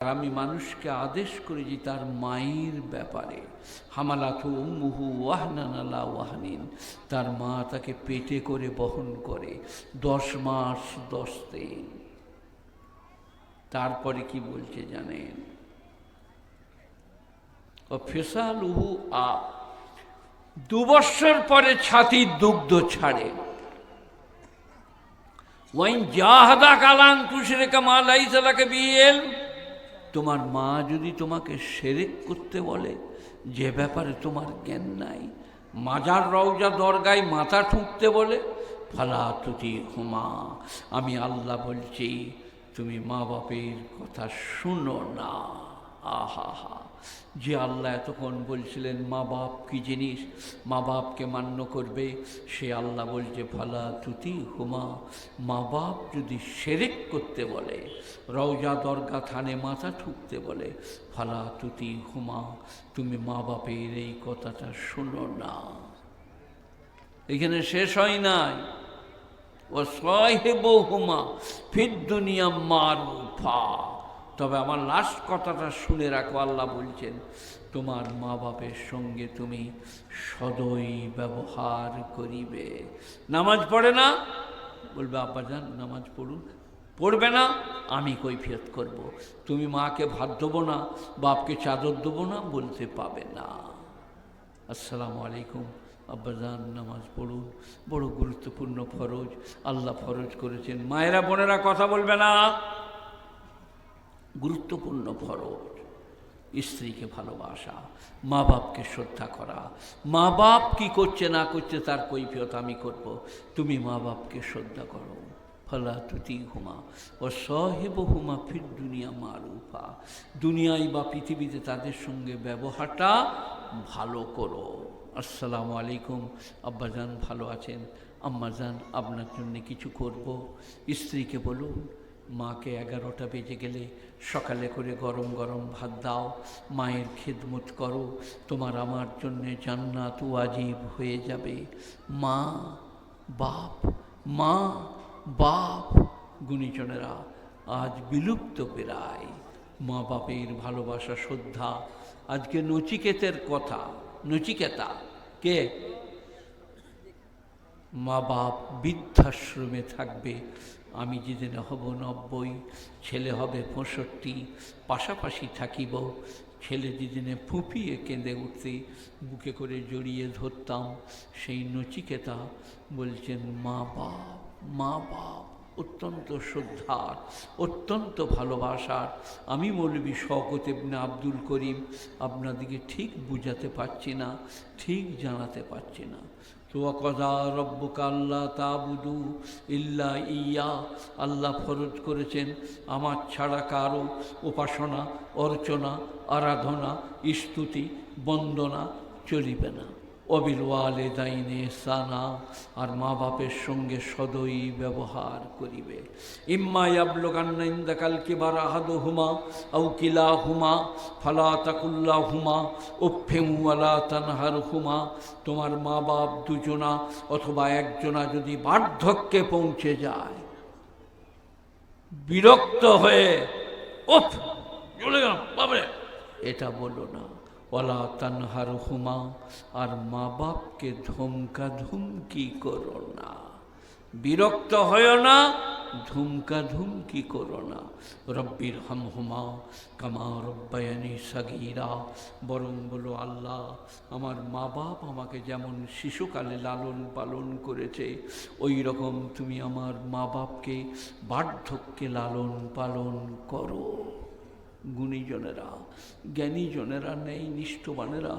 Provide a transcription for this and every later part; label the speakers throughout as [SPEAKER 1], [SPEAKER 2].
[SPEAKER 1] আমি মানুষকে আদেশ করেছি তার মায়ের ব্যাপারে, হামালাতু উম্মুহু ওয়াহনান আলা ওয়াহনিন, তার মা তাকে পেটে করে বহন করে 10 মাস 10 দিন। তারপরে কি বলছে জানেন? ও ফিসালুহু 2 বৎসর পরে ছাতির দুগ্ধ ছাড়ে। ওয়াইন জাহাদাকা আলা তুশরিকা মা লাইসা লাকা বিহি ইলম, তোমার মা যদি তোমাকে শিরক করতে বলে যে ব্যাপারে তোমার জ্ঞান নাই, মাজার রওজা দরগায় মাথা ঠুকতে বলে, ফালা তুতিহুমা, আমি আল্লাহ বলছি তুমি মা বাপের কথা শুনো না। আহা হা, যে আল্লাহ এতক্ষণ বলছিলেন মা বাপ কি জিনিস, মা বাপকে মান্য করবে, সে আল্লাহ বলছে ফালা তুতিহুমা, মা বাপ যদি শিরক করতে বলে, রওজা দরগা থানে মাথা ঠুকতে বলে, ফালা তুতিহুমা, তুমি মা বাপের এই কথাটা শুনো না। এখানে শেষ হয় নাই, ও সাহিবুহুমা ফিদ দুনিয়া মারুফা, তবে আমার লাস্ট কথাটা শুনে রাখো, আল্লাহ বলছেন তোমার মা বাপের সঙ্গে তুমি সদয় ব্যবহার করিবে। নামাজ পড়ে না, বলবে আব্বা যান নামাজ পড়ুন, পড়বে না, আমি কৈফিয়ত করব। তুমি মাকে ভাত দেবো না, বাপকে চাদর দেবো না, বলতে পাবে না। আসসালামু আলাইকুম আব্বাজান নামাজ পড়ুন, বড় গুরুত্বপূর্ণ ফরজ, আল্লাহ ফরজ করেছেন। মায়েরা বোনেরা কথা বলবে না, গুরুত্বপূর্ণ ফরজ। স্ত্রীকে ভালোবাসা, মা বাপকে শ্রদ্ধা করা, মা বাপ কি করছে না করছে তার কৈফিয়ত আমি করব, তুমি মা বাপকে শ্রদ্ধা করো। ফালা তুতিহুমা ও সাহিবুহুমা ফিদ দুনিয়া মারুফা, দুনিয়ায় বা পৃথিবীতে তাদের সঙ্গে ব্যবহারটা ভালো করো। আসসালামু আলাইকুম আব্বাজান ভালো আছেন, আম্মাজান আপনার জন্য কিছু করব। স্ত্রীকে বলুন মাকে 11টা বেজে গেলে সকালে করে গরম গরম ভাত দাও, মায়ের খিদমত করো, তোমার আমার জন্যে জান্নাত ওয়াজিব হয়ে যাবে। মা বাপ, মা বাপ, গুণীজনেরা আজ বিলুপ্ত প্রায় মা বাপের ভালোবাসা শ্রদ্ধা। আজকে নচিকেতের কথা, নচিকেতা কে? মা বাপ বৃদ্ধাশ্রমে থাকবে, আমি যেদিন হব 90, ছেলে হবে 65, পাশাপাশি থাকিব। ছেলে যেদিনে ফুঁপিয়ে কেঁদে উঠতে বুকে করে জড়িয়ে ধরতাম, সেই নচিকেতা বলছেন মা বাপ, মা বাপ অত্যন্ত শ্রদ্ধার, অত্যন্ত ভালোবাসার। আমি মৌলভী শওকত ইবনে আব্দুল করিম আপনাদিকে ঠিক বুঝাতে পারছি না, ঠিক জানাতে পারছি না। তো ওয়াকাযা রব্বুকা আল্লা তা'বুদু ইল্লা ইয়্যা, আল্লাহ ফরজ করেছেন আমার ছাড়া কারো উপাসনা অর্চনা আরাধনা স্তুতি বন্দনা চলিবে না। ওয়াবিল ওয়ালিদাইনি ইহসানা, আর মা বাপের সঙ্গে সদয় ব্যবহার করিবে। ইম্মা ইয়াবলুগান্না ইনদাকাল কিবারা আহাদুহুমা আও কিলাহুমা ফালা তাকুল লাহুমা উফফিন ওয়ালা তানহারহুমা, তোমার মা বাপ দুজনা অথবা একজনা যদি বার্ধক্যে পৌঁছে যায়, বিরক্ত হয়ে উফ চলে গেলাম বাবা, এটা বলো না। ওয়ালা তানহারহুমা, আর মা বাপকে ধমকা ধুমকি করো না, বিরক্ত হয় না, ধুমকা ধুমকি করো না। রব্বির হামহুমা কামা রব্বায়ানি সাগীরা, বরং বলো আল্লাহ আমার মা বাপ আমাকে যেমন শিশুকালে লালন পালন করেছে, ওই রকম তুমি আমার মা বাপকে বার্ধক্যে লালন পালন করো। গুণীজনেরা, জ্ঞানীজনেরা, নেই নিষ্ঠবানেরা,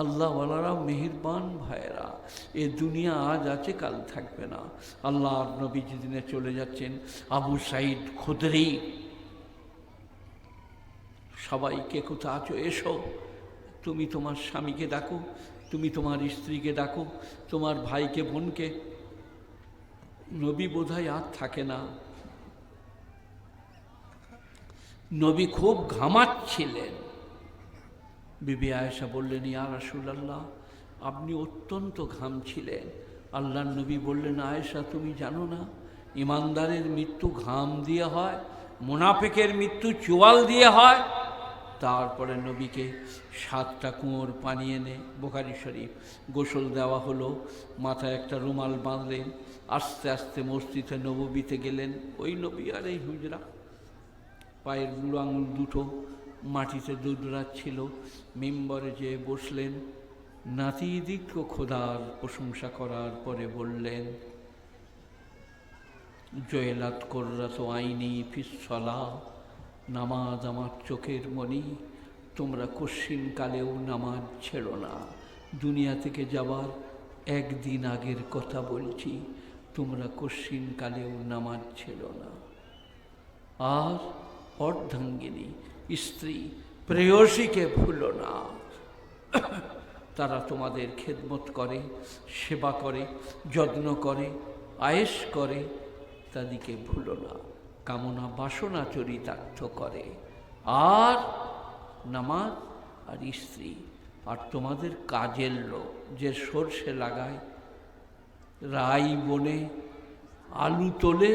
[SPEAKER 1] আল্লাহওয়ালারা, মেহেরবান ভাইয়েরা, এ দুনিয়া আজ আছে কাল থাকবে না। আল্লাহর নবী যেদিনে চলে যাচ্ছেন, আবু সাঈদ খুদরি সবাইকে কোথা আছো এসো, তুমি তোমার স্বামীকে ডাকো, তুমি তোমার স্ত্রীকে ডাকো, তোমার ভাইকে বোনকে। নবী বোধহয় আর থাকে না, নবী খুব ঘামাচ্ছিলেন। বিবি আয়েশা বললেন ইয়া রাসূলুল্লাহ, আপনি অত্যন্ত ঘামছিলেন। আল্লাহর নবী বললেন আয়েশা তুমি জানো না ইমানদারের মৃত্যু ঘাম দিয়ে হয়, মুনাফিকের মৃত্যু চোয়াল দিয়ে হয়। তারপরে নবীকে 7টা কুয়োর পানি এনে বুখারী শরীফ গোসল দেওয়া হলো, মাথায় একটা রুমাল বাঁধলেন, আস্তে আস্তে মসজিদে নববীতে গেলেন। ওই নবী আর এই হুজরা, পায়ের বুড়ো আঙুল দুটো মাটিতে দুধরাচ্ছিল, মিম্বরে যেয়ে বসলেন। নাতিদীর্ঘ খোদার প্রশংসা করার পরে বললেন, জয়লাত কুররাত আইনি ফিস-সালাহ, নামাজ আমার চোখের মণি, তোমরা কশ্চিন কালেও নামাজ ছেড়ো না। দুনিয়া থেকে যাবার একদিন আগের কথা বলছি, তোমরা কশ্চিন কালেও নামাজ ছেড়ো না। আর অর্ধাঙ্গিনী স্ত্রী প্রেয়সীকে ভুলো না, তারা তোমাদের খেদমত করে, সেবা করে, যত্ন করে, আয়েশ করে, তাদেরকে ভুলো না। কামনা বাসনা চরিতার্থ করে। আর নামাজ আর স্ত্রী আর তোমাদের কাজের লোক, যে সর্ষে লাগায়, রাই বনে, আলু তোলে,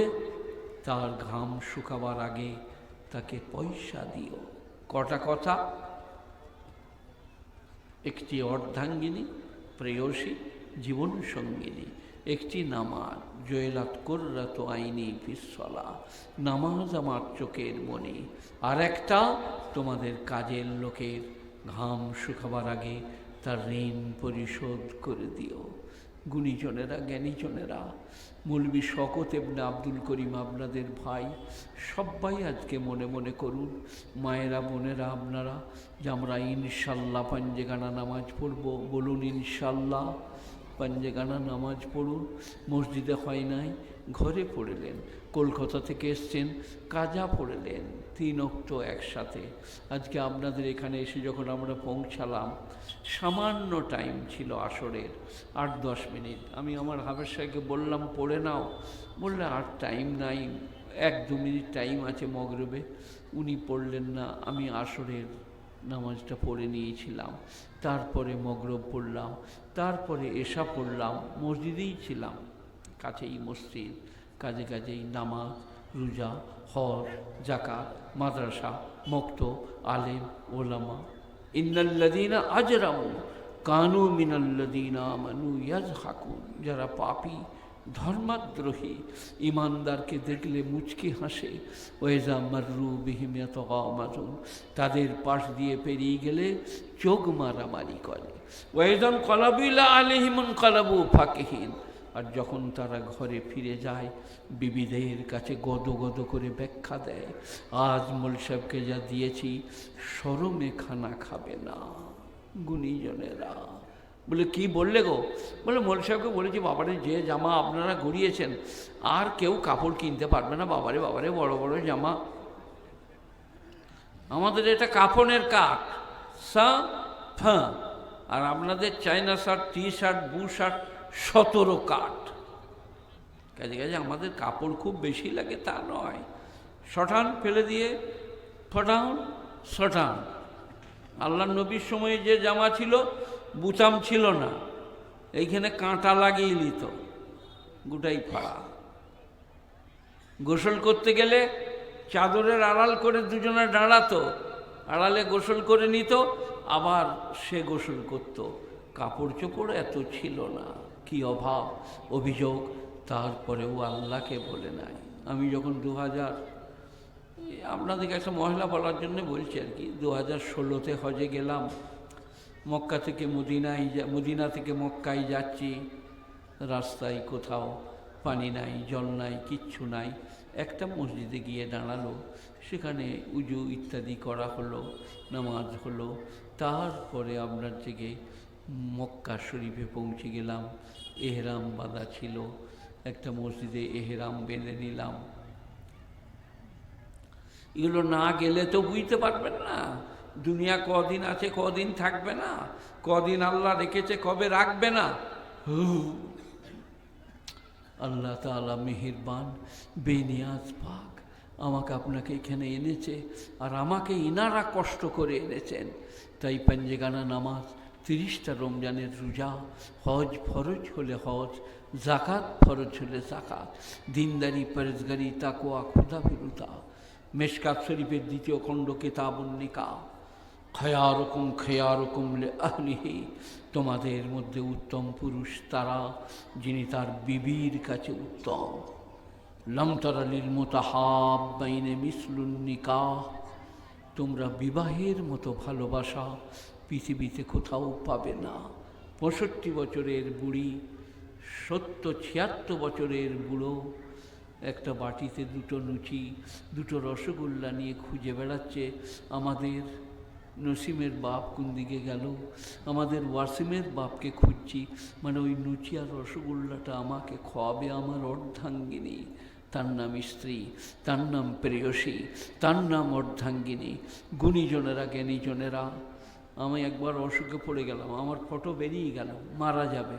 [SPEAKER 1] তার ঘাম শুকাবার আগে তাকে পয়সা দিও। কটা কথা, একটি অর্ধাঙ্গিনী প্রেয়সী জীবন সঙ্গিনী, একটি নামাজ, জয়লাত কুররাত আইনি ফিস-সালাহ, নামাজ আমার চোখের মণি। আর একটা তোমাদের কাজের লোকের ঘাম শুকাবার আগে তার ঋণ পরিশোধ করে দিও। গুণীজনেরা, জ্ঞানীজনেরা, মৌলভী শওকত ইবনে আব্দুল করিম আপনাদের ভাই, সবাই আজকে মনে মনে করুন, মায়েরা বোনেরা আপনারা, যে আমরা ইনশাল্লাহ পাঞ্জেগানা নামাজ পড়ব। বলুন ইনশাল্লাহ পাঞ্জেগানা নামাজ পড়ুন। মসজিদে হয় নাই, ঘরে পড়লেন। কলকাতা থেকে এসছেন, কাজা পড়লেন, 3 ওয়াক্ত একসাথে। আজকে আপনাদের এখানে এসে যখন আমরা পৌঁছালাম, সামান্য টাইম ছিল আসরের, 8-10 মিনিট। আমি আমার হাফেজ সাহেবকে বললাম পড়ে নাও, বললে আর টাইম নাই, 1-2 মিনিট টাইম আছে মগরিবে। উনি পড়লেন না, আমি আসরের নামাজটা পড়ে নিয়েছিলাম। তারপরে মগরিব পড়লাম, তারপরে এশা পড়লাম, মসজিদেই ছিলাম, কাছেই মসজিদ, কাজে কাজেই নামাজ, রোজা, হজ, যাকাত, মাদ্রাসা, মক্তব, আলেম, ওলামা। ইন্নাল্লাযীনা আজরামু কানু মিনাল্লাযীনা আমানু ইয়াজহাকুন, যারা পাপী, ধর্মাদ্রোহী, ইমানদারকে দেখলে মুচকি হাসে। ওয়াইজা মাররু বিহিম ইয়াতাগামাজুন, তাদের পাশ দিয়ে পেরিয়ে গেলে চোখ মারামারি করে। ওয়াইযান ক্বালাবু ইলা আহলিহিম ইনকালাবু ফাকিহিন, আর যখন তারা ঘরে ফিরে যায়, বিবিদের কাছে গদগদ করে ব্যাখ্যা দেয়, আজ মোল সাহেবকে যা দিয়েছি শরমে খানা খাবে না। গুণীজনেরা বলে, কি বললে গো? বলে, মোল সাহেবকে বলেছি, বাবারে যে জামা আপনারা গড়িয়েছেন আর কেউ কাপড় কিনতে পারবে না। বাবারে বাবারে, বড় বড় জামা, আমাদের এটা কাফনের কাঠ, আর আপনাদের চাইনা শার্ট, টি শার্ট, বু শার্ট 17 কাঠ। কাজে কাজে আমাদের কাপড় খুব বেশি লাগে তা নয়। শটান ফেলে দিয়ে ফটাউন শটান। আল্লাহ নবীর সময় যে জামা ছিল বুতাম ছিল না, এইখানে কাঁটা লাগিয়ে নিত, গোটাই ফাড়া। গোসল করতে গেলে চাদরের আড়াল করে দুজনে দাঁড়াতো, আড়ালে গোসল করে নিত, আবার সে গোসল করত। কাপড় চোপড় এত ছিল না, কি অভাব, অভিযোগ। তারপরেও আল্লাহকে বলে নাই। আমি যখন 2000, আপনাদেরকে একটা মহিলা বলার জন্য বলছি আর কি, 2016-তে হজে গেলাম। মক্কা থেকে মদিনায়, মদিনা থেকে মক্কায় যাচ্ছি, রাস্তায় কোথাও পানি নাই, জল নাই, কিচ্ছু নাই। একটা মসজিদে গিয়ে দাঁড়ালো, সেখানে উজু ইত্যাদি করা হলো, নামাজ হলো। তারপরে আপনার থেকে মক্কা শরীফে পৌঁছে গেলাম। এহরাম বাঁধা ছিল, একটা মসজিদে এহরাম বেঁধে নিলাম। এগুলো না গেলে তো বুঝতে পারবেন না দুনিয়া কদিন আছে, কদিন থাকবে না, কদিন আল্লাহ রেখেছে, কবে রাখবে না। আল্লাহ তাআলা মেহেরবান, বেনিয়াজ পাক, আমাকে আপনাকে এখানে এনেছে, আর আমাকে ইনারা কষ্ট করে এনেছেন। তাই পাঞ্জেগানা নামাজ, 30টা রমজানের রোজা, হজ ফরজ হলে হজ, জাকাত ফরজ হলে জাকাত, দিনদারি, পরেজগারি, তাকওয়া, খুদাভীরুতা, মেশকাত শরীফের দ্বিতীয় খণ্ড কিতাবুন নিকাহ, খয়ারুকুম খয়ারুকুম লিআহলিহি, তোমাদের মধ্যে উত্তম পুরুষ তারা যিনি তার বিবির কাছে উত্তম। লাম তারা লিল মুতাহাব্বাইনে মিসলুন নিকাহ, তোমরা বিবাহের মতো ভালোবাসা পৃথিবীতে কোথাও পাবে না। 65 বছরের বুড়ি, 76 বছরের বুড়ো একটা বাটিতে দুটো লুচি, দুটো রসগোল্লা নিয়ে খুঁজে বেড়াচ্ছে আমাদের নসিমের বাপ কোন দিকে গেল, আমাদের ওয়াসিমের বাপকে খুঁজছি, মানে ওই লুচি আর রসগোল্লাটা আমাকে খাওয়াবে আমার অর্ধাঙ্গিনী। তার নাম স্ত্রী, তার নাম প্রেয়সী, তার নাম অর্ধাঙ্গিনী। গুণীজনেরা জ্ঞানীজনেরা, আমি একবার অসুখে পড়ে গেলাম, আমার ফটো বেরিয়ে গেল, মারা যাবে।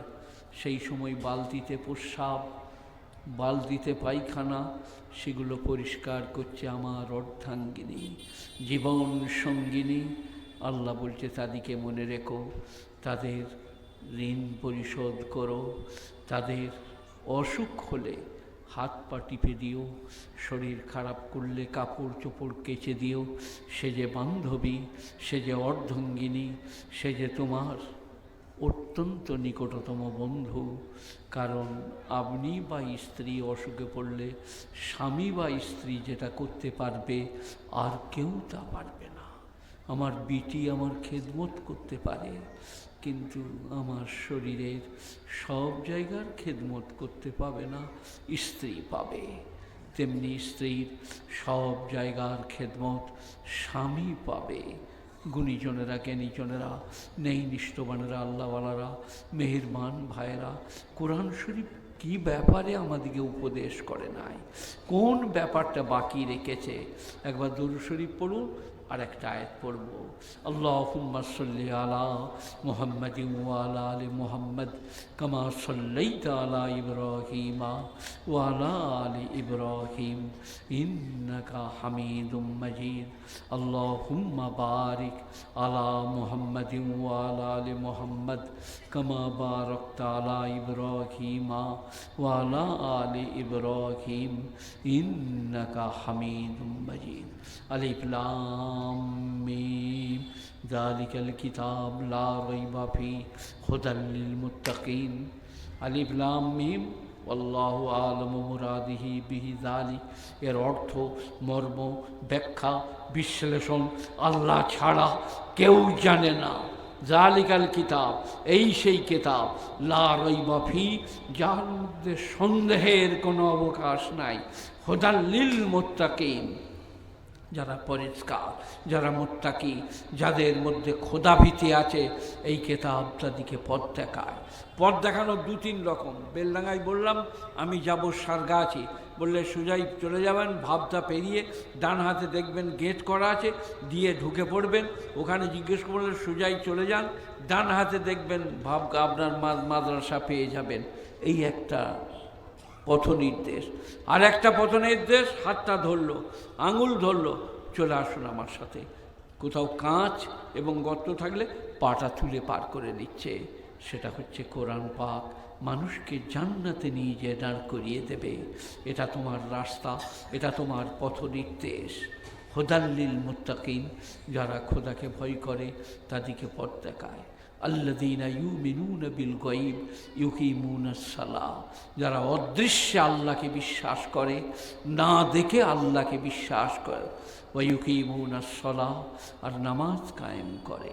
[SPEAKER 1] সেই সময় বালতিতে প্রস্রাব, বালতিতে পায়খানা, সেগুলো পরিষ্কার করছে আমার অর্ধাঙ্গিনী, জীবন সঙ্গিনী। আল্লাহ বলছে তাদেরকে মনে রেখো, তাদের ঋণ পরিশোধ করো, তাদের অসুখ হলে হাত পা টিপে দিও, শরীর খারাপ করলে কাপড় চোপড় কেচে দিও। সে যে বান্ধবী, সে যে অর্ধাঙ্গিনী, সে যে তোমার অত্যন্ত নিকটতম বন্ধু। কারণ আপনি বা স্ত্রী অসুখে পড়লে স্বামী বা স্ত্রী যেটা করতে পারবে আর কেউ তা পারবে না। আমার বিটি আমার খেদমত করতে পারে, কিন্তু আমার শরীরের সব জায়গার খেদমত করতে পাবে না, স্ত্রী পাবে। তেমনি স্ত্রীর সব জায়গার খেদমত স্বামী পাবে। গুণীজনেরা জ্ঞানীজনেরা, নেই নিষ্ঠবানেরা, আল্লাহওয়ালারা, মেহেরবান ভাইয়েরা, কোরআন শরীফ কি ব্যাপারে আমাদেরকে উপদেশ করে নাই, কোন ব্যাপারটা বাকি রেখেছে। একবার দুরূদ শরীফ পড়ুন, আর একটা আয়াত পড়ব। আল্লাহুম্মা সাল্লি আলা মুহাম্মাদিন ওয়া আলা আলি মুহাম্মাদ কামা সাল্লাইতা আলা ইব্রাহিমা ওয়া আলা আলি ইব্রাহিম ইন্নাকা হামিদুম মাজিদ। আল্লাহুম্মা বারিক আলা মুহাম্মাদিন ওয়া আলা আলি মুহাম্মাদ কামা বারাকতা আলা ইব্রাহিমা ওয়া আলা আলি ইব্রাহিম ইন্নাকা হামিদুম মাজিদ। আলিফ লাম মিম যালিকাল কিতাব লা রাইবা ফিহি হুদাল লিল মুত্তাকিন। আলিফ লাম মিম আল্লাহু আ'লামু মুরাদিহি বিহি যালিক। এর অর্থ, মর্ম, ব্যাখ্যা, বিশ্লেষণ আল্লাহ ছাড়া কেউ জানে না। যালিকাল কিতাব, এই সেই কিতাব, লা রাইবা ফিহি, যার মধ্যে সন্দেহের কোনো অবকাশ নাই, হুদাল লিল মুত্তাকিন, যারা পরিষ্কার, যারা মুত্তাকি, যাদের মধ্যে খোদাভীতি আছে, এই কেতাব তাদেরকে পথ দেখায়। পথ দেখানোর 2-3 রকম। বেলডাঙ্গায় বললাম আমি যাব সারগাছি, বললে সোজাই চলে যাবেন, ভাবটা পেরিয়ে ডান হাতে দেখবেন গেট করা আছে, দিয়ে ঢুকে পড়বেন। ওখানে জিজ্ঞেস করলে সোজাই চলে যান, ডান হাতে দেখবেন ভাব আপনার মাদ্রাসা পেয়ে যাবেন। এই একটা পথনির্দেশ। আর একটা পথনির্দেশ, হাতটা ধরলো, আঙুল ধরলো, চলে আসুন আমার সাথে। কোথাও কাঁচ এবং গর্ত থাকলে পাটা তুলে পার করে দিচ্ছে। সেটা হচ্ছে কোরআন পাক, মানুষকে জান্নাতে নিয়ে যেয়ে দাঁড় করিয়ে দেবে। এটা তোমার রাস্তা, এটা তোমার পথনির্দেশ। হুদাল্লিল মুত্তাকিন, যারা খোদাকে ভয় করে তাদেরকে পথ দেখায়। আল্লাযীনা ইউমিনুনা বিল গায়ব ইউকিমুনাস সালাহ, যারা অদৃশ্যে আল্লাহকে বিশ্বাস করে, না দেখে আল্লাহকে বিশ্বাস করে, ওয়া ইউকিমুনাস সালাহ, আর নামাজ কায়েম করে।